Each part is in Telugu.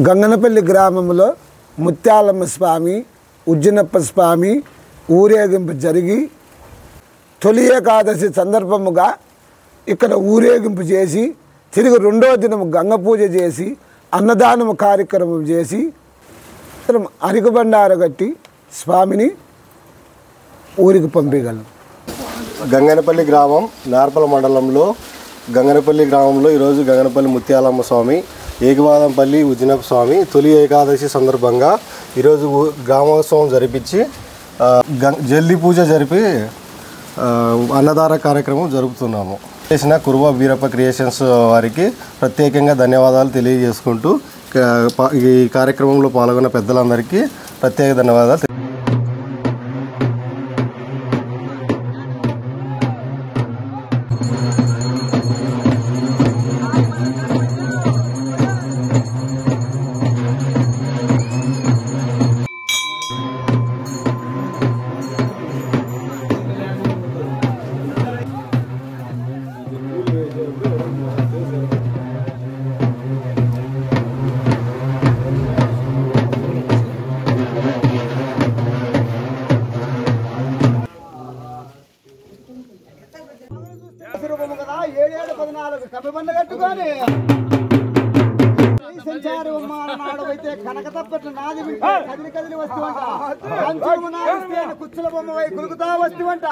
గంగనపల్లి గ్రామంలో ముత్యాలమ్మ స్వామి ఉజ్జనప్ప స్వామి ఊరేగింపు జరిగి తొలి ఏకాదశి సందర్భముగా ఇక్కడ ఊరేగింపు చేసి తిరిగి రెండవ దినం గంగ పూజ చేసి అన్నదానం కార్యక్రమం చేసి అరికబండార కట్టి స్వామిని ఊరికి పంపించగలం. గంగనపల్లి గ్రామం నార్పల మండలంలో గంగనపల్లి గ్రామంలో ఈరోజు గంగనపల్లి ముత్యాలమ్మ స్వామి ఏకవాదంపల్లి ఉజ్జనప్ప స్వామి తొలి ఏకాదశి సందర్భంగా ఈరోజు గ్రామోత్సవం జరిపించి జల్లి పూజ జరిపి అన్నదాన కార్యక్రమం జరుపుతున్నాము. చేసిన కురువ వీరప్ప క్రియేషన్స్ వారికి ప్రత్యేకంగా ధన్యవాదాలు తెలియజేసుకుంటూ ఈ కార్యక్రమంలో పాల్గొన్న పెద్దలందరికీ ప్రత్యేక ధన్యవాదాలు. కనక తప్పట్లు నాది కదిలి కదిలి వస్తువంట కుచ్చుల బొమ్మ వై కులుకుతా వస్తువంట.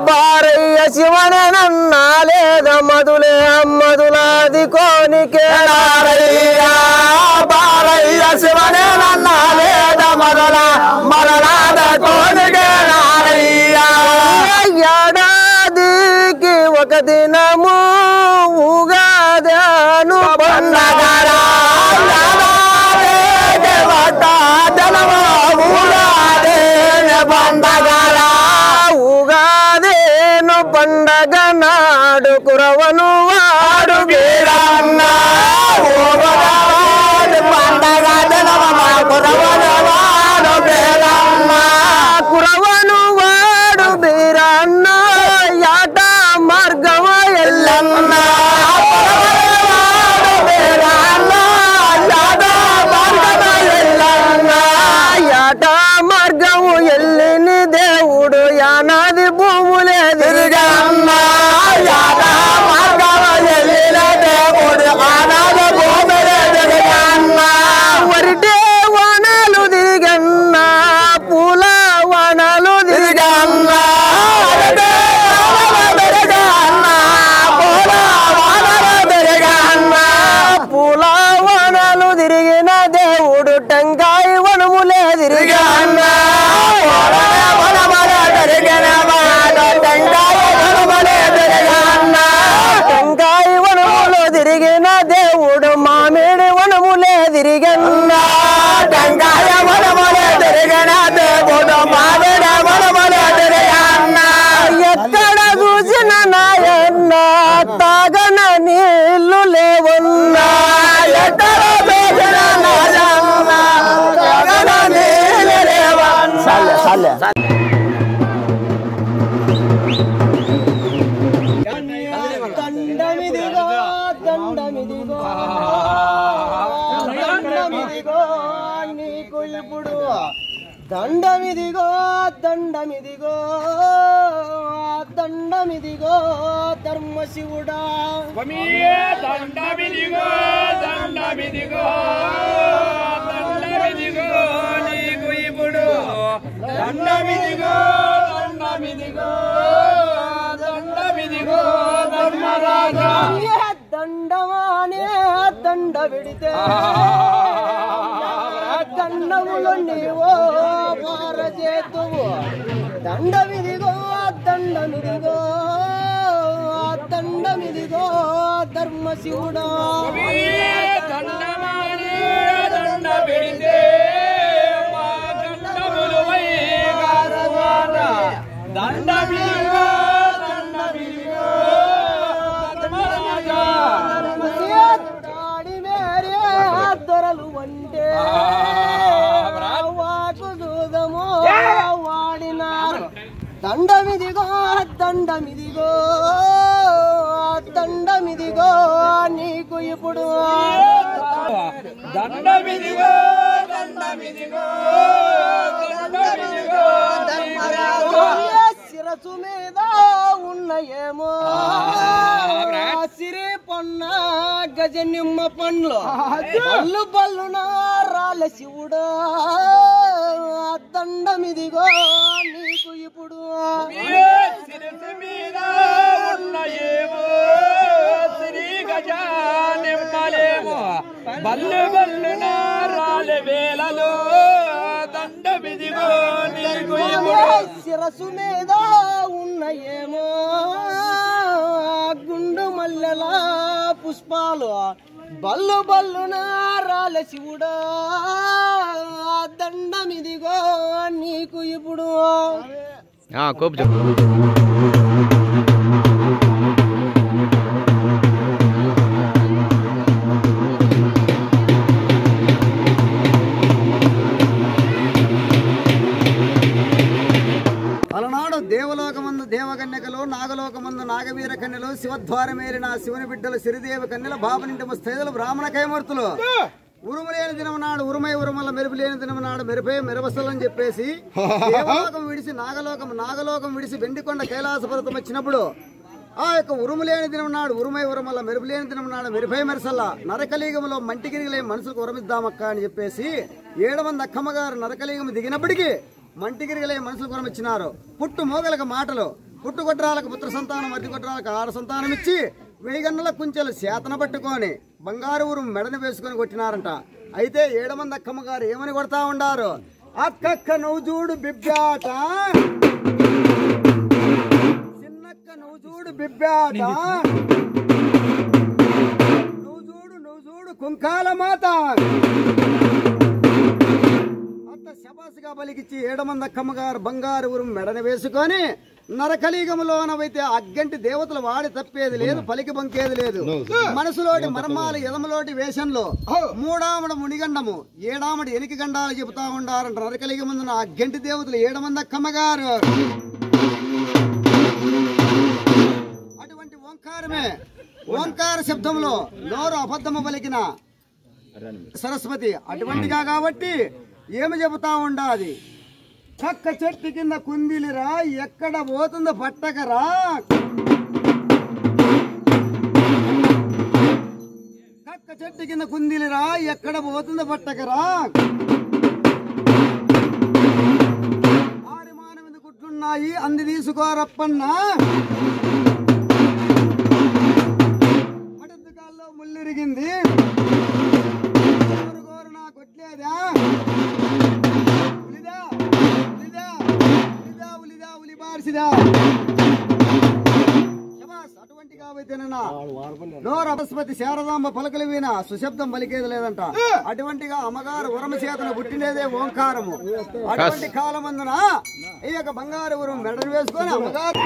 బారయ్య శివనే నన్నాలేద మధులే అమ్మదులాది కోనికే బారయ్య శివనే నన్నాలేద మధుల మరలాద కోనికే ఏడాదికి ఒక దినము ఉగాదను పండగరా పండగ నాడు కురవను వాడు వీరన్న పండగ కురవను వాడు వీరన్న కురవను వాడు వీరన్న యాట మార్గమ ఎల్లన్న యాట మార్గము ఎల్లిని దేవుడు యానాది భూములే వరిటే వనాలు దిగన్నా తాగన నీళ్లు లేవున్నా ఎట్టలో వేసిన నాయన్న తాగన నీళ్లు లేవన్నా చాలే దండమిదిగో దండమిదిగో దండమిదిగో నీకు ఇప్పుడు దండమిదిగో దండమిదిగో దండమిదిగో ధర్మశివుడా దండమిదిగో దండమిదిగో దండమిదిగో నీకు ఇప్పుడు దండమిదిగో దండమిదిగో దండమిదిగో ధర్మరాజా దండమానే దండ విడితే దండములు నీవో పారచేతువు దండమిదిగో దండమిదిగో దండమిదిగో ధర్మశివుడా దండమానే దండ పెడితే మా దండములు దండమిదిగో దండమిదిగో ధర్మరాజా తాడి మేరే దొరలు వంటే వాకు దూదము వాడినారు దండమిదిగో దండమిదిగో దండమిదిగో నీకు ఇప్పుడు దండమిదిగో దండమిదిగో దండమిదిగో ధర్మరాజా శిరసు మీద ఉన్న ఏమో సిరి పొన్న గజ నిమ్మ పండ్లు బల్లు బల్లున రాల శివుడా దండమిదిగో నీకు ఇప్పుడు శిరసు మీద ఉన్న ఏమో శ్రీ గజ నిమ్మలేమో బల్లు బల్లు నారాల వేలలో దండమిదిగో నీకు శిరసు మీద ఉన్న ఏమో గుండు మల్లెల పుష్పాలు బల్లు బల్లు నారాల శివుడా దండమిదిగో నీకు ఇప్పుడు అలనాడు దేవలోకమందు దేవకన్యకలు నాగలోకమందు నాగవీర కన్యలు శివద్వారమేరిన శివుని బిడ్డలు సిరిదేవి కన్యలు బాబునింటి ముస్తైదులు బ్రాహ్మణ కైమూర్తులు ఉరుము లేని దినం నాడు ఉరుమై ఉరుమల మెరుపు లేని దినం నాడు మెరుపే మెరవసలని చెప్పేసి దేవలోకం విడిచి నాగలోకం విడిచి వెండికొండ కైలాసపర్వతం వచ్చినప్పుడు ఆ యొక్క ఉరుము లేని దినం నాడు ఉరుమై ఉరుమల మెరుపు లేని దినం నాడు మెరుపై మెరసల్లా నరకలీగములో మంటిగిరిగలే మనుషులకు ఉరమిద్దామక్క అని చెప్పేసి 7 మంది అక్కమ్మ గారు నరకలీగము దిగినప్పటికీ మంటిగిరిగలే మనుషులకు వరమిచ్చినారు. పుట్టు మోగలకు మాటలు, పుట్టు కొట్రాలకు పుత్ర సంతానం, అతి కొట్రాలకు ఆడ సంతానం ఇచ్చి 1000 గన్నల కుంచెలు చేతన పట్టుకొని బంగారు ఊరు మెడని వేసుకొని కొట్టినారంట. అయితే 7 మంది అక్కమ్మ గారు ఏమని కొడతా ఉండారు? అక్కక్క నువ్వు చూడు బిబ్బాట, చిన్నక్క నువ్వు చూడు బిబ్బాట, నువ్వు చూడు కుంకాల మాత. శబాసుగా పలికిచ్చి 7 మంది అక్కమ్మ గారు బంగారు ఊరు మెడని వేసుకొని నరకలీగములోనవైతే అగ్గంటి దేవతలు వాడి తప్పేది లేదు, పలికి బంకేది లేదు. మనసులోటి మర్మాలు ఎదమలోటి వేషంలో 3ఆమడ మునిగండము 7ఆమడ ఎనికి గండాలు చెబుతా ఉండారంట. నరకలీగముందున అగ్గంటి దేవతలు 7 మంది అక్కమ్మ గారు. అటువంటి ఓంకారమే, ఓంకార శబ్దంలో నోరు అబద్ధము పలికిన సరస్వతి. అటువంటిగా కాబట్టి ఏమి చెబుతా ఉండాది? చక్క చెట్టు కింద కుందిలిరా, ఎక్కడ పోతుందో పట్టకరా, చక్క చెట్టు కింద కుందిలిరా, ఎక్కడ పోతుందో పట్టకరా, ఆరి మానవింద కుట్లున్నాయి అంది తీసుకోరప్పన్నా, పడద్దు కాల్లో ముళ్ళిరిగింది గోరు నా కొట్లేదా, అటువంటి కాబట్టేనన్నా నోరపస్పతి శారదాంబ పలకలు విన సుశబ్దం పలికేది లేదంట. అటువంటిగా అమ్మగారు ఉరమ చేతను పుట్టినదే ఓంకారము. అటువంటి కాలమందున ఈ యొక్క బంగారు ఉరం మెడను వేసుకొని అమ్మగారు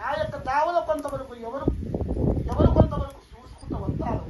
ఆ యొక్క దావలో కొంతవరకు ఎవరు కొంతవరకు చూసుకుంటూ వస్తారు.